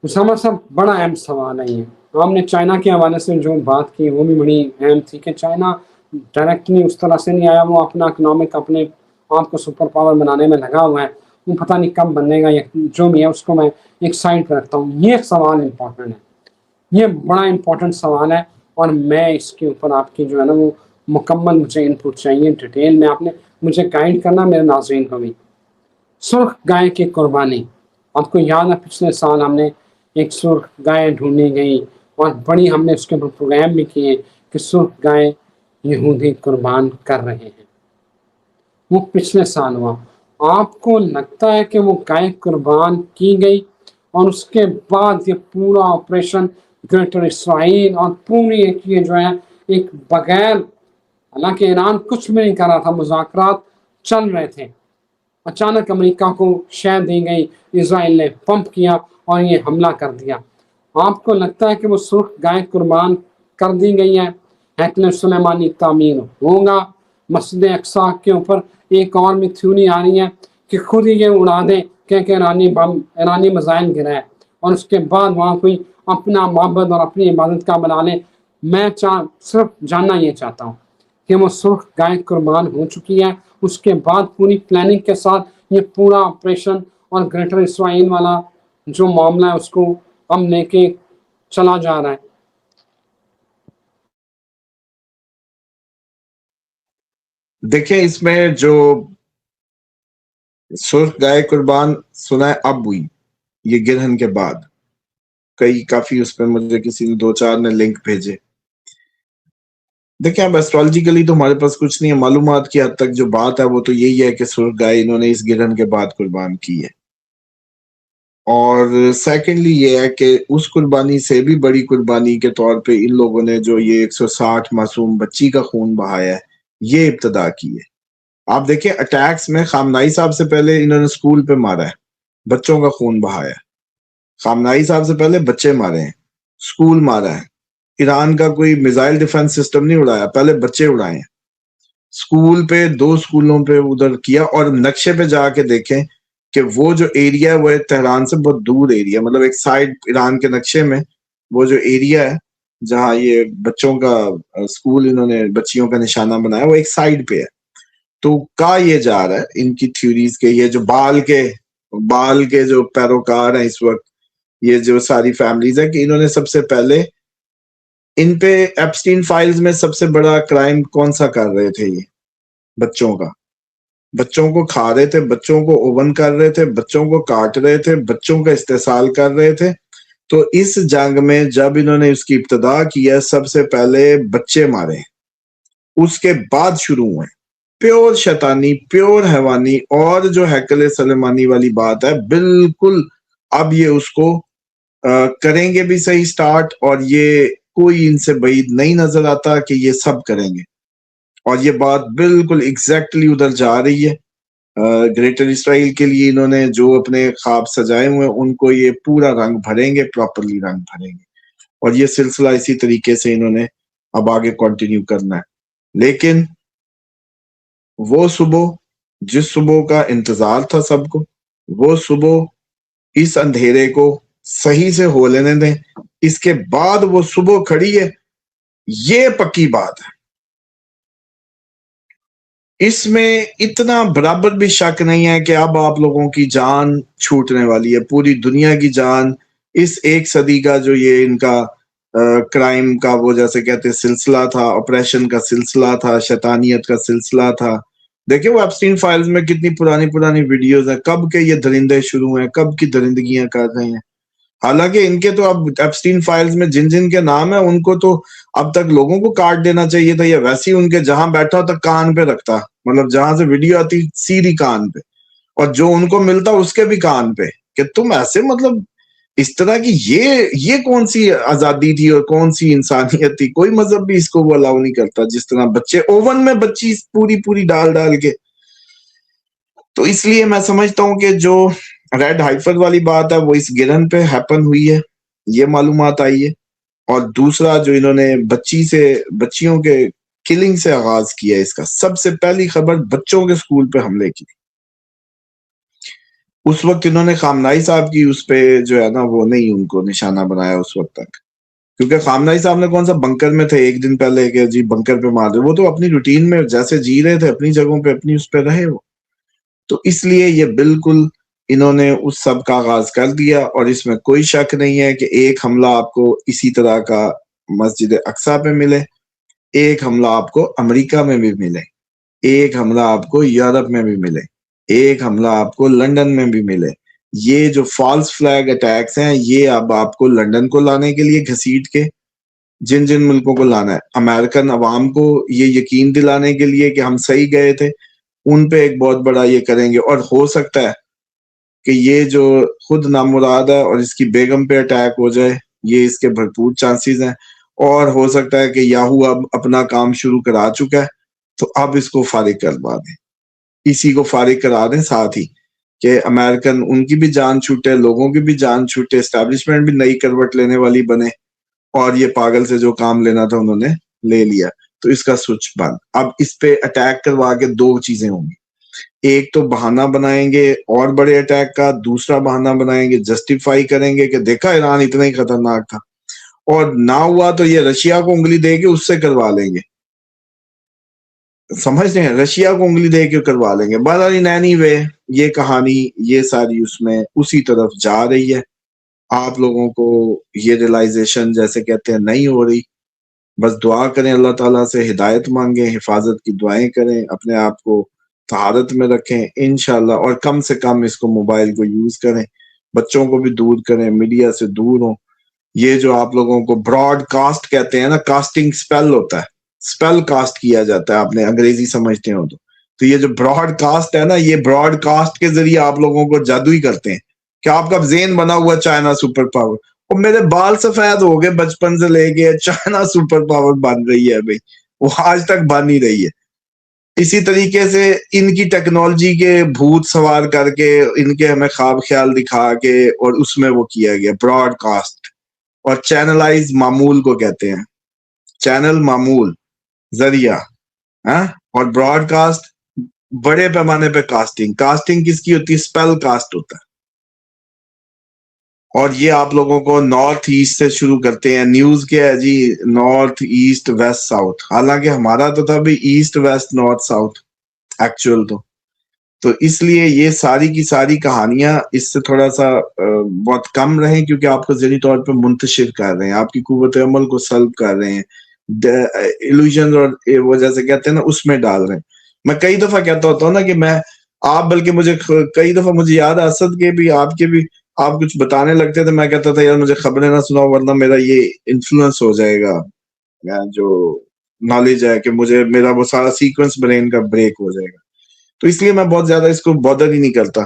اسامہ صاحب بڑا اہم سوال ہے یہ. ہم نے چائنا کے حوالے سے جو بات کی وہ بھی بڑی اہم تھی کہ چائنا ڈائریکٹلی اس طرح سے نہیں آیا، وہ اپنا اکنامک اپنے آپ کو سپر پاور بنانے میں لگا ہوا ہے. وہ پتہ نہیں کب بننے گا، جو بھی ہے اس کو میں ایک سائڈ پہ رکھتا ہوں. یہ سوال امپورٹنٹ ہے، یہ بڑا امپورٹنٹ سوال ہے، اور میں اس کے اوپر آپ کی جو ہے نا وہ مکمل مجھے ان پٹ چاہیے ڈیٹیل میں. آپ نے مجھے گائیڈ کرنا، میرے ناظرین کو بھی. سرخ گائے کی قربانی، آپ کو یاد ہے پچھلے سال ہم نے ایک سرخ گائے ڈھونڈی گئی، اور بڑی ہم نے اس کے اوپر پروگرام بھی کیے کہ سرخ گائے یہودی قربان کر رہے ہیں. وہ پچھلے سال ہوا. آپ کو لگتا ہے کہ وہ گائے قربان کی گئی اور اس کے بعد یہ پورا آپریشن گریٹر اسرائیل اور پوری یہ جو ہے ایک بغیر، حالانکہ ایران کچھ بھی نہیں کر رہا تھا، مذاکرات چل رہے تھے، اچانک امریکہ کو شے دی گئی، اسرائیل نے پمپ کیا اور یہ حملہ کر دیا. آپ کو لگتا ہے کہ وہ سرخ گائے قربان کر دی گئی ہے؟ ہیکل سلیمانی تعمیر ہوگا. مسجد اقصی کے اوپر ایک اور بھی تھیوری آ رہی ہے کہ خود ہی یہ اڑا دیں کہ ایرانی میزائل گرا ہے، اور اس کے بعد وہاں کوئی اپنا معبد اور اپنی عبادت کا بنا لے. میں صرف جاننا یہ چاہتا ہوں کہ وہ سرخ گائے قربان ہو چکی ہے، اس کے بعد پوری پلاننگ کے ساتھ یہ پورا آپریشن اور گریٹر اسرائیل والا جو معاملہ ہے اس کو ہم لے کے چلا جا رہا ہے. دیکھیں اس میں جو سرخ گائے قربان سنا ہے اب ہوئی، یہ گرہن کے بعد کافی اس پہ مجھے کسی نے 2-4 نے لنک بھیجے. دیکھیں اب ایسٹرالوجیکلی تو ہمارے پاس کچھ نہیں ہے، معلومات کی حد تک جو بات ہے وہ تو یہی ہے کہ سرخ گائے انہوں نے اس گرہن کے بعد قربان کی ہے. اور سیکنڈلی یہ ہے کہ اس قربانی سے بھی بڑی قربانی کے طور پہ ان لوگوں نے جو یہ 160 معصوم بچی کا خون بہایا ہے، یہ ابتدا کی ہے. آپ دیکھیں اٹیکس میں خامنائی صاحب سے پہلے انہوں نے سکول پہ مارا ہے، بچوں کا خون بہایا ہے. خامنائی صاحب سے پہلے بچے مارے ہیں، سکول مارا ہے. ایران کا کوئی میزائل ڈیفنس سسٹم نہیں اڑایا، پہلے بچے اڑائے ہیں. سکول پہ 2 سکولوں پہ ادھر کیا. اور نقشے پہ جا کے دیکھیں کہ وہ جو ایریا ہے وہ تہران سے بہت دور ایریا، مطلب ایک سائڈ ایران کے نقشے میں وہ جو ایریا ہے جہاں یہ بچوں کا سکول انہوں نے بچیوں کا نشانہ بنایا وہ ایک سائڈ پہ ہے. تو کہا یہ جا رہا ہے ان کی تھیوریز کے یہ جو بال کے جو پیروکار ہیں اس وقت، یہ جو ساری فیملیز ہیں، کہ انہوں نے سب سے پہلے ان پہ ایپسٹین فائلز میں سب سے بڑا کرائم کون سا کر رہے تھے؟ یہ بچوں کا، بچوں کو کھا رہے تھے، بچوں کو اوون کر رہے تھے، بچوں کو کاٹ رہے تھے، بچوں کا استحصال کر رہے تھے. تو اس جنگ میں جب انہوں نے اس کی ابتدا کیا سب سے پہلے بچے مارے، اس کے بعد شروع ہوئے پیور شیطانی، پیور حیوانی. اور جو ہیکل سلیمانی والی بات ہے بالکل اب یہ اس کو کریں گے بھی صحیح سٹارٹ، اور یہ کوئی ان سے بعید نہیں نظر آتا کہ یہ سب کریں گے. اور یہ بات بالکل ایگزیکٹلی ادھر جا رہی ہے. گریٹر اسرائیل کے لیے انہوں نے جو اپنے خواب سجائے ہوئے ان کو یہ پورا رنگ بھریں گے، پراپرلی رنگ بھریں گے. اور یہ سلسلہ اسی طریقے سے انہوں نے اب آگے کنٹینیو کرنا ہے. لیکن وہ صبح جس صبح کا انتظار تھا سب کو، وہ صبح اس اندھیرے کو صحیح سے ہو لینے دیں. اس کے بعد وہ صبح کھڑی ہے، یہ پکی بات ہے. اس میں اتنا برابر بھی شک نہیں ہے کہ اب آپ لوگوں کی جان چھوٹنے والی ہے، پوری دنیا کی جان. اس 1 صدی کا جو یہ ان کا کرائم کا وہ جیسے کہتے سلسلہ تھا، آپریشن کا سلسلہ تھا، شیطانیت کا سلسلہ تھا. دیکھیں وہ ایپسٹین فائلز میں کتنی پرانی ویڈیوز ہیں، کب کے یہ درندے شروع ہیں، کب کی درندگیاں کر رہے ہیں. حالانکہ ان کے تو اب ایپسٹین فائلز میں جن کے نام ہیں ان کو تو اب تک لوگوں کو کاٹ دینا چاہیے تھا، یا ویسے ہی ان کے جہاں بیٹھا ہوتا کان پہ رکھتا، مطلب جہاں سے ویڈیو آتی سیدھی کان پہ، اور جو ان کو ملتا اس کے بھی کان پہ، کہ تم ایسے مطلب اس طرح کی یہ کون سی آزادی تھی اور کون سی انسانیت تھی؟ کوئی مذہب بھی اس کو وہ الاؤ نہیں کرتا. جس طرح بچے اوون میں بچی پوری ڈال کے. تو اس لیے میں سمجھتا ہوں کہ جو ریڈ ہائفر والی بات ہے وہ اس گرہن پہ ہیپن ہوئی ہے، یہ معلومات آئی ہے. اور دوسرا جو انہوں نے بچیوں کے کلنگ سے آغاز کیا، اس کا سب سے پہلی خبر بچوں کے سکول پہ حملے کی. اس وقت انہوں نے خامنائی صاحب کی اس پہ جو ہے نا وہ نہیں ان کو نشانہ بنایا اس وقت تک، کیونکہ خامنائی صاحب نے کون سا بنکر میں تھے ایک دن پہلے کہ جی بنکر پہ مار دے، وہ تو اپنی روٹین میں جیسے جی رہے تھے اپنی جگہوں پہ اپنی اس پہ رہے وہ. تو اس لیے یہ بالکل انہوں نے اس سب کا آغاز کر دیا، اور اس میں کوئی شک نہیں ہے کہ ایک حملہ آپ کو اسی طرح کا مسجد اقصی پہ ملے، ایک حملہ آپ کو امریکہ میں بھی ملے، ایک حملہ آپ کو یورپ میں بھی ملے، ایک حملہ آپ کو لندن میں بھی ملے. یہ جو فالس فلیگ اٹیکس ہیں یہ اب آپ کو لندن کو لانے کے لیے گھسیٹ کے جن جن ملکوں کو لانا ہے، امریکن عوام کو یہ یقین دلانے کے لیے کہ ہم صحیح گئے تھے، ان پہ ایک بہت بڑا یہ کریں گے. اور ہو سکتا ہے کہ یہ جو خود نامراد ہے اور اس کی بیگم پہ اٹیک ہو جائے، یہ اس کے بھرپور چانسز ہیں. اور ہو سکتا ہے کہ یاہو اب اپنا کام شروع کرا چکا ہے، تو اب اس کو فارغ کروا دیں، اسی کو فارغ کرا دیں، ساتھ ہی کہ امریکن ان کی بھی جان چھوٹے، لوگوں کی بھی جان چھوٹے، اسٹیبلشمنٹ بھی نئی کروٹ لینے والی بنے، اور یہ پاگل سے جو کام لینا تھا انہوں نے لے لیا. تو اس کا سوئچ بند. اب اس پہ اٹیک کروا کے دو چیزیں ہوں گی، ایک تو بہانہ بنائیں گے اور بڑے اٹیک کا، دوسرا بہانہ بنائیں گے جسٹیفائی کریں گے کہ دیکھا ایران اتنا ہی خطرناک تھا، اور نہ ہوا تو یہ رشیا کو انگلی دے کے اس سے کروا لیں گے. سمجھتے ہیں، رشیا کو انگلی دے کے کروا لیں گے. بہرحال اینی وے یہ کہانی یہ ساری اس میں اسی طرف جا رہی ہے. آپ لوگوں کو یہ ریلائزیشن جیسے کہتے ہیں نہیں ہو رہی. بس دعا کریں اللہ تعالیٰ سے، ہدایت مانگیں، حفاظت کی دعائیں کریں، اپنے آپ کو طہارت میں رکھیں انشاءاللہ، اور کم سے کم اس کو موبائل کو یوز کریں، بچوں کو بھی دور کریں، میڈیا سے دور ہوں. یہ جو آپ لوگوں کو براڈ کاسٹ کہتے ہیں نا، کاسٹنگ سپیل ہوتا ہے، سپیل کاسٹ کیا جاتا ہے، آپ نے انگریزی سمجھتے ہو تو یہ جو براڈ کاسٹ ہے نا، یہ براڈ کاسٹ کے ذریعے آپ لوگوں کو جادوئی کرتے ہیں کہ آپ کا ذہن بنا ہوا چائنا سپر پاور. اور میرے بال سفید ہو گئے بچپن سے لے کے، چائنا سپر پاور بن رہی ہے بھائی، وہ آج تک بن ہی رہی ہے. اسی طریقے سے ان کی ٹیکنالوجی کے بھوت سوار کر کے ان کے ہمیں خواب خیال دکھا کے، اور اس میں وہ کیا گیا براڈ کاسٹ. اور چینلائز معمول کو کہتے ہیں، چینل معمول ذریعہ، ہاں. اور براڈ کاسٹ بڑے پیمانے پہ کاسٹنگ. کاسٹنگ کس کی ہوتی ہے؟ اسپیل کاسٹ ہوتا ہے. اور یہ آپ لوگوں کو نارتھ ایسٹ سے شروع کرتے ہیں. نیوز کیا ہے جی؟ North east west south. حالانکہ ہمارا تو تھا بھی east west north south actual. تو اس لیے یہ ساری کی ساری کہانیاں اس سے تھوڑا سا بہت کم رہیں، کیونکہ آپ کو ذہنی طور پہ منتشر کر رہے ہیں، آپ کی قوت عمل کو سلب کر رہے ہیں، ایلوژن اور وہ جیسے کہتے ہیں نا اس میں ڈال رہے ہیں. میں کئی دفعہ کہتا ہوتا ہوں نا کہ میں آپ، بلکہ مجھے کئی دفعہ مجھے یاد ہے اسد کے بھی، آپ کے بھی، آپ کچھ بتانے لگتے تھے، میں کہتا تھا یار مجھے خبریں نہ سناؤ ورنہ میرا یہ انفلوئنس ہو جائے گا، جو نالج ہے کہ مجھے میرا وہ سارا سیکوینس برین کا بریک ہو جائے گا. تو اس لیے میں بہت زیادہ اس کو بادر ہی نہیں کرتا،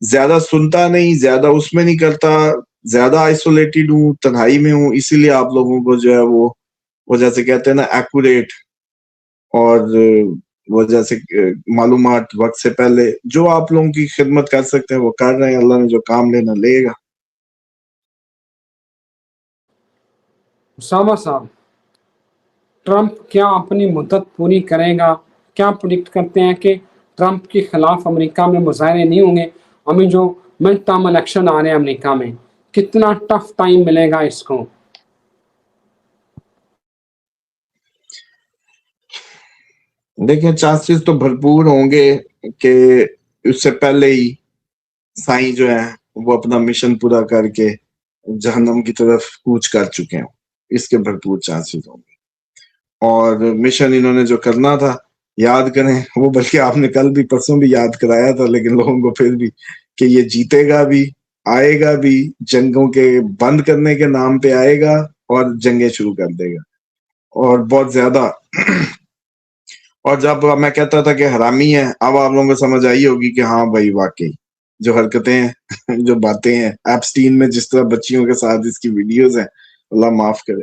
زیادہ سنتا نہیں، زیادہ اس میں نہیں کرتا، زیادہ آئسولیٹڈ ہوں، تنہائی میں ہوں. اسی لیے آپ لوگوں کو جو ہے وہ جیسے کہتے ہیں نا ایکوریٹ، اور وہ جیسے معلومات وقت سے پہلے جو آپ لوگوں کی خدمت کر سکتے ہیں وہ کر رہے ہیں. اللہ نے جو کام لینا لے گا. اسامہ صاحب، ٹرمپ کیا اپنی مدت پوری کرے گا؟ کیا پریڈکٹ کرتے ہیں کہ ٹرمپ کے خلاف امریکہ میں مظاہرے نہیں ہوں گے؟ ہمیں جو مڈ ٹرم الیکشن آ رہے ہیں امریکہ میں، کتنا ٹف ٹائم ملے گا اس کو؟ دیکھیں چانسز تو بھرپور ہوں گے کہ اس سے پہلے ہی سائیں جو ہے وہ اپنا مشن پورا کر کے جہنم کی طرف کوچ کر چکے ہیں. اس کے بھرپور چانسز ہوں گے. اور مشن انہوں نے جو کرنا تھا یاد کریں، وہ بلکہ آپ نے کل بھی پرسوں بھی یاد کرایا تھا، لیکن لوگوں کو پھر بھی کہ یہ جیتے گا بھی، آئے گا بھی، جنگوں کے بند کرنے کے نام پہ آئے گا اور جنگیں شروع کر دے گا، اور بہت زیادہ. اور جب میں کہتا تھا کہ حرامی ہے، اب آپ لوگوں کو سمجھ آئی ہوگی کہ ہاں بھائی واقعی جو حرکتیں ہیں جو باتیں ہیں ایپسٹین میں، جس طرح بچیوں کے ساتھ اس کی ویڈیوز ہیں، اللہ معاف کرے.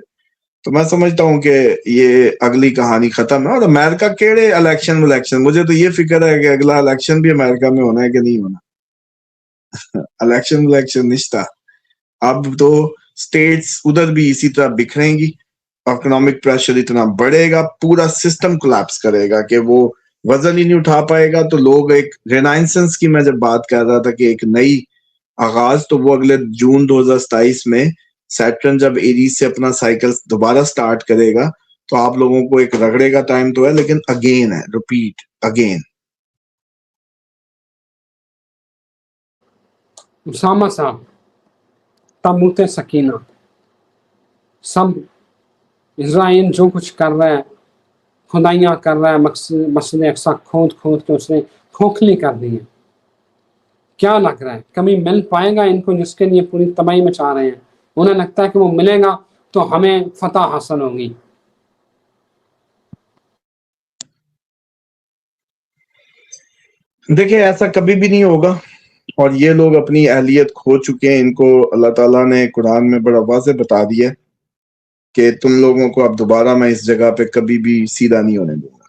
تو میں سمجھتا ہوں کہ یہ اگلی کہانی ختم ہے. اور امریکہ کیڑے الیکشن، مجھے تو یہ فکر ہے کہ اگلا الیکشن بھی امریکہ میں ہونا ہے کہ نہیں ہونا. الیکشن نشتہ. اب تو سٹیٹس ادھر بھی اسی طرح بکھریں گی، اکنامک پریشر اتنا بڑھے گا، پورا سسٹم کولیپس کرے گا کہ وہ وزن ہی نہیں اٹھا پائے گا تو لوگ ایک رینائنسنس کی میں جب بات کر رہا تھا کہ ایک نئی آغاز، تو وہ اگلے جون 2027 میں سیٹرن جب ایریز سے اپنا سائیکل دوبارہ سٹارٹ کرے گا تو آپ لوگوں کو ایک رگڑے کا ٹائم تو ہے، لیکن اگین ہے، ریپیٹ اگین. اسامہ صاحب، تابوت سکینہ، سب اسرائیل جو کچھ کر رہا ہے، خدائیاں کر رہا ہے، مسجد اقصی کھود کھود کے اس نے کھوکھلی کر دی ہے. کیا لگ رہا ہے کبھی مل پائے گا ان کو جس کے لیے پوری تباہی مچا رہے ہیں؟ انہیں لگتا ہے کہ وہ ملے گا تو ہمیں فتح حاصل ہوگی. دیکھیں ایسا کبھی بھی نہیں ہوگا، اور یہ لوگ اپنی اہلیت کھو چکے ہیں. ان کو اللہ تعالیٰ نے قرآن میں بڑا واضح بتا دیا کہ تم لوگوں کو اب دوبارہ میں اس جگہ پہ کبھی بھی سیدھا نہیں ہونے دوں گا.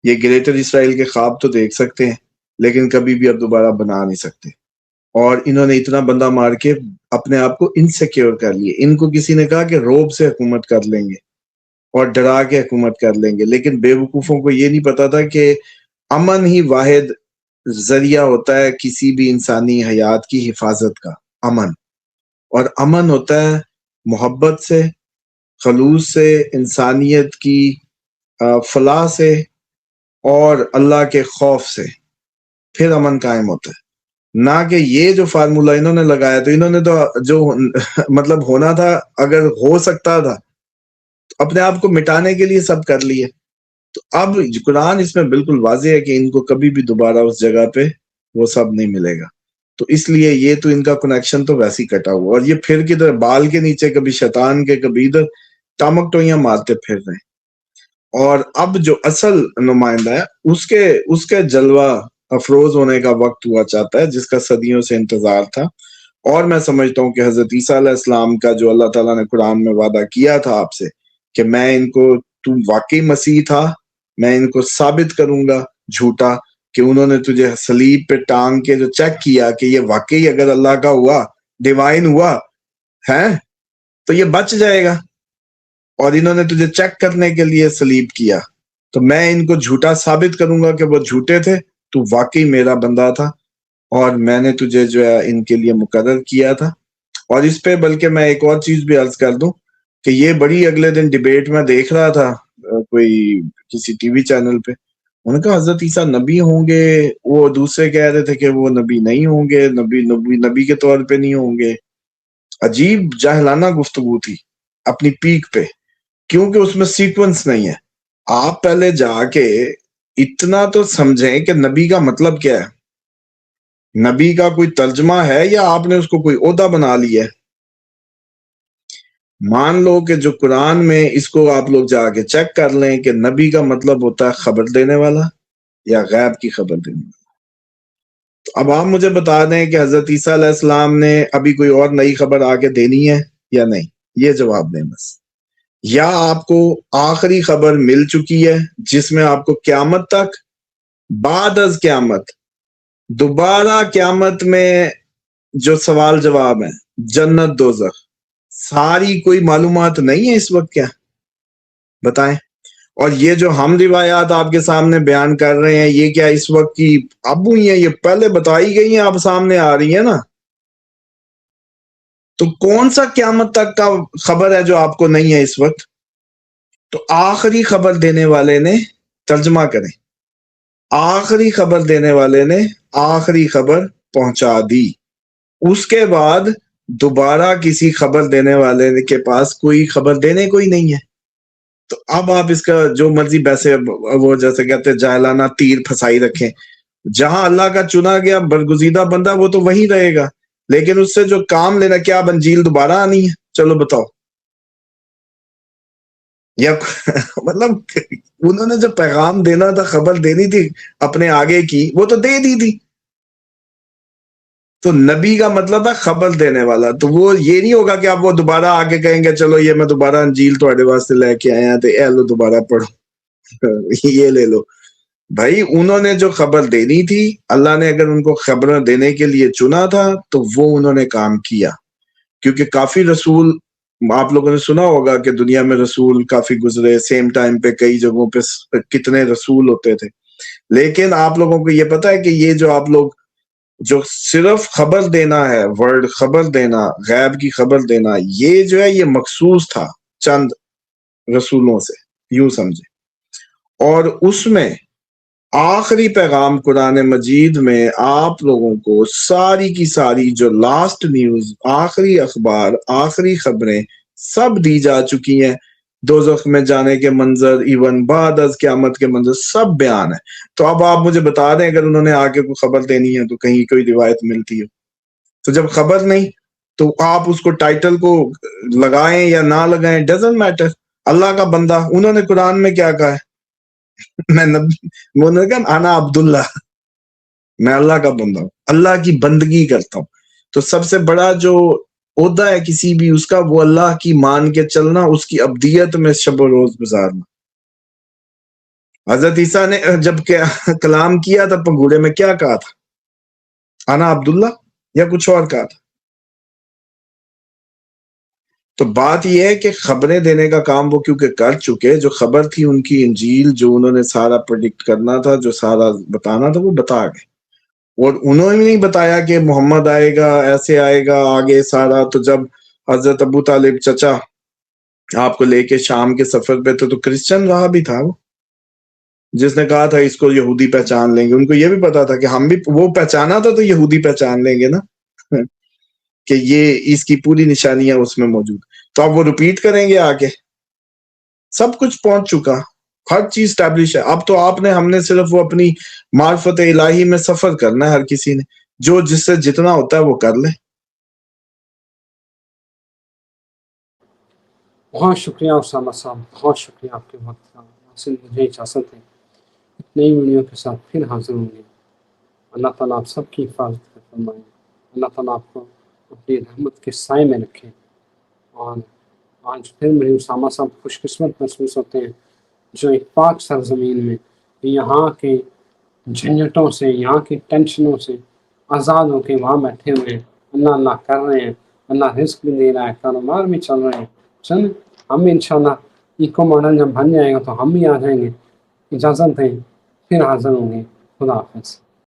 یہ گریٹر اسرائیل کے خواب تو دیکھ سکتے ہیں لیکن کبھی بھی اب دوبارہ بنا نہیں سکتے. اور انہوں نے اتنا بندہ مار کے اپنے آپ کو انسیکیور کر لیے. ان کو کسی نے کہا کہ روب سے حکومت کر لیں گے اور ڈرا کے حکومت کر لیں گے، لیکن بے وقوفوں کو یہ نہیں پتا تھا کہ امن ہی واحد ذریعہ ہوتا ہے کسی بھی انسانی حیات کی حفاظت کا. امن، اور امن ہوتا ہے محبت سے، خلوص سے، انسانیت کی فلاح سے اور اللہ کے خوف سے، پھر امن قائم ہوتا ہے. نہ کہ یہ جو فارمولا انہوں نے لگایا، تو انہوں نے تو جو مطلب ہونا تھا، اگر ہو سکتا تھا تو اپنے آپ کو مٹانے کے لیے سب کر لیے. تو اب قرآن اس میں بالکل واضح ہے کہ ان کو کبھی بھی دوبارہ اس جگہ پہ وہ سب نہیں ملے گا. تو اس لیے یہ تو ان کا کنیکشن تو ویسے ہی کٹا ہوا، اور یہ پھر کدھر بال کے نیچے کبھی شیطان کے کبھی ادھر ٹامک ٹوئیاں مارتے پھر رہے ہیں. اور اب جو اصل نمائندہ ہے اس کے جلوہ افروز ہونے کا وقت ہوا چاہتا ہے، جس کا صدیوں سے انتظار تھا. اور میں سمجھتا ہوں کہ حضرت عیسیٰ علیہ السلام کا جو اللہ تعالیٰ نے قرآن میں وعدہ کیا تھا آپ سے کہ میں ان کو، تو واقعی مسیح تھا، میں ان کو ثابت کروں گا جھوٹا، کہ انہوں نے تجھے صلیب پہ ٹانگ کے جو چیک کیا کہ یہ واقعی اگر اللہ کا ہوا، ڈیوائن ہوا ہے، تو یہ بچ جائے گا. اور انہوں نے تجھے چیک کرنے کے لیے صلیب کیا، تو میں ان کو جھوٹا ثابت کروں گا کہ وہ جھوٹے تھے، تو واقعی میرا بندہ تھا، اور میں نے تجھے جو ہے ان کے لیے مقرر کیا تھا. اور اس پہ بلکہ میں ایک اور چیز بھی عرض کر دوں کہ یہ بڑی اگلے دن ڈیبیٹ میں دیکھ رہا تھا کوئی کسی ٹی وی چینل پہ، انہوں نے کہا حضرت عیسیٰ نبی ہوں گے، وہ دوسرے کہہ رہے تھے کہ وہ نبی نہیں ہوں گے، نبی کے طور پہ نہیں ہوں گے. عجیب جاہلانہ گفتگو تھی اپنی پیک پہ، کیونکہ اس میں سیکوینس نہیں ہے. آپ پہلے جا کے اتنا تو سمجھیں کہ نبی کا مطلب کیا ہے، نبی کا کوئی ترجمہ ہے یا آپ نے اس کو کوئی عہدہ بنا لیا ہے. مان لو کہ جو قرآن میں اس کو آپ لوگ جا کے چیک کر لیں کہ نبی کا مطلب ہوتا ہے خبر دینے والا یا غیب کی خبر دینے والا. تو اب آپ مجھے بتا دیں کہ حضرت عیسیٰ علیہ السلام نے ابھی کوئی اور نئی خبر آگے دینی ہے یا نہیں، یہ جواب دیں بس. یا آپ کو آخری خبر مل چکی ہے جس میں آپ کو قیامت تک، بعد از قیامت، دوبارہ قیامت میں جو سوال جواب ہیں، جنت دوزخ، ساری کوئی معلومات نہیں ہے اس وقت؟ کیا بتائیں؟ اور یہ جو ہم روایات آپ کے سامنے بیان کر رہے ہیں، یہ کیا اس وقت کی اب ہوئی ہیں؟ یہ پہلے بتائی گئی ہیں، اب سامنے آ رہی ہیں نا. تو کون سا قیامت تک کا خبر ہے جو آپ کو نہیں ہے اس وقت؟ تو آخری خبر دینے والے نے ترجمہ کریں، آخری خبر دینے والے نے آخری خبر پہنچا دی. اس کے بعد دوبارہ کسی خبر دینے والے کے پاس کوئی خبر دینے کوئی نہیں ہے. تو اب آپ اس کا جو مرضی ویسے وہ جیسے کہتے ہیں جاہلانہ تیر پھنسائی رکھیں. جہاں اللہ کا چنا گیا برگزیدہ بندہ وہ تو وہیں رہے گا، لیکن اس سے جو کام لینا، کیا اب انجیل دوبارہ آنی ہے؟ چلو بتاؤ. یا مطلب انہوں نے جو پیغام دینا تھا، خبر دینی تھی اپنے آگے کی، وہ تو دے دی تھی. تو نبی کا مطلب ہے خبر دینے والا. تو وہ یہ نہیں ہوگا کہ آپ وہ دوبارہ آگے کہیں گے چلو یہ میں دوبارہ انجیل تھوڑے واسطے لے کے آیا تو اے لو دوبارہ پڑھو یہ لے لو. بھائی انہوں نے جو خبر دینی تھی، اللہ نے اگر ان کو خبریں دینے کے لیے چنا تھا تو وہ انہوں نے کام کیا. کیونکہ کافی رسول، آپ لوگوں نے سنا ہوگا کہ دنیا میں رسول کافی گزرے، سیم ٹائم پہ کئی جگہوں پہ کتنے رسول ہوتے تھے. لیکن آپ لوگوں کو یہ پتا ہے کہ یہ جو آپ لوگ جو صرف خبر دینا ہے، ورڈ خبر دینا، غیب کی خبر دینا، یہ جو ہے یہ مخصوص تھا چند رسولوں سے، یوں سمجھے. اور اس میں آخری پیغام قرآن مجید میں آپ لوگوں کو ساری کی ساری جو لاسٹ نیوز، آخری اخبار، آخری خبریں سب دی جا چکی ہیں. دوزخ میں جانے کے منظر، ایون بعد از قیامت کے منظر، سب بیان ہے. تو اب آپ مجھے بتا دیں اگر انہوں نے آگے کوئی خبر دینی ہے تو کہیں کوئی روایت ملتی ہے. تو جب خبر نہیں تو آپ اس کو ٹائٹل کو لگائیں یا نہ لگائیں، ڈزنٹ میٹر. اللہ کا بندہ، انہوں نے قرآن میں کیا کہا ہے؟ انہوں نے کہا انا عبداللہ، میں اللہ کا بندہ ہوں، اللہ کی بندگی کرتا ہوں. تو سب سے بڑا جو عہدہ ہے کسی بھی اس کا، وہ اللہ کی مان کے چلنا، اس کی عبدیت میں شب و روز گزارنا. حضرت عیسیٰ نے جب کلام کیا تب پنگوڑے میں کیا کہا تھا؟ انا عبداللہ یا کچھ اور کہا تھا؟ تو بات یہ ہے کہ خبریں دینے کا کام وہ کیونکہ کر چکے، جو خبر تھی ان کی انجیل، جو انہوں نے سارا پریڈکٹ کرنا تھا، جو سارا بتانا تھا، وہ بتا گئے. اور انہوں نے نہیں بتایا کہ محمد آئے گا، ایسے آئے گا آگے سارا. تو جب حضرت ابو طالب چچا آپ کو لے کے شام کے سفر پہ تھے تو کرسچن رہا بھی تھا وہ، جس نے کہا تھا اس کو یہودی پہچان لیں گے. ان کو یہ بھی پتا تھا کہ ہم بھی وہ پہچانا تھا تو یہودی پہچان لیں گے نا کہ یہ اس کی پوری نشانیاں اس میں موجود. تو اب وہ ریپیٹ کریں گے آگے. سب کچھ پہنچ چکا، ہر چیز اسٹیبلش ہے. اب تو آپ نے، ہم نے صرف وہ اپنی معرفت الہی میں سفر کرنا ہے. ہر کسی نے جو جس سے جتنا ہوتا ہے وہ کر لے. بہت شکریہ اسامہ صاحب، بہت شکریہ آپ کے وقت کا. حاصل مجھے اجازت ہے، نئی ویڈیو کے ساتھ پھر حاضر ہوں گے. اللہ تعالیٰ آپ سب کی حفاظت فرمائے. اللہ تعالیٰ آپ کو اپنی رحمت کے سائے میں رکھے. اور آج پھر میرے اسامہ صاحب خوش قسمت محسوس ہوتے ہیں جو ایک پاک سرزمین میں یہاں کے جھنجھٹوں سے، یہاں کی ٹینشنوں سے آزاد ہو کے وہاں بیٹھے ہوئے ہیں، اللہ اللہ کر رہے ہیں. اللہ رزق بھی دے رہا ہے، کاروبار بھی چل رہے ہیں. چلیں ہم بھی انشاءاللہ ایکو ماڈل جب بن جائے گا تو ہم بھی آ جائیں گے. اجازت دیں، پھر حاضر ہوں گے. خدا حافظ.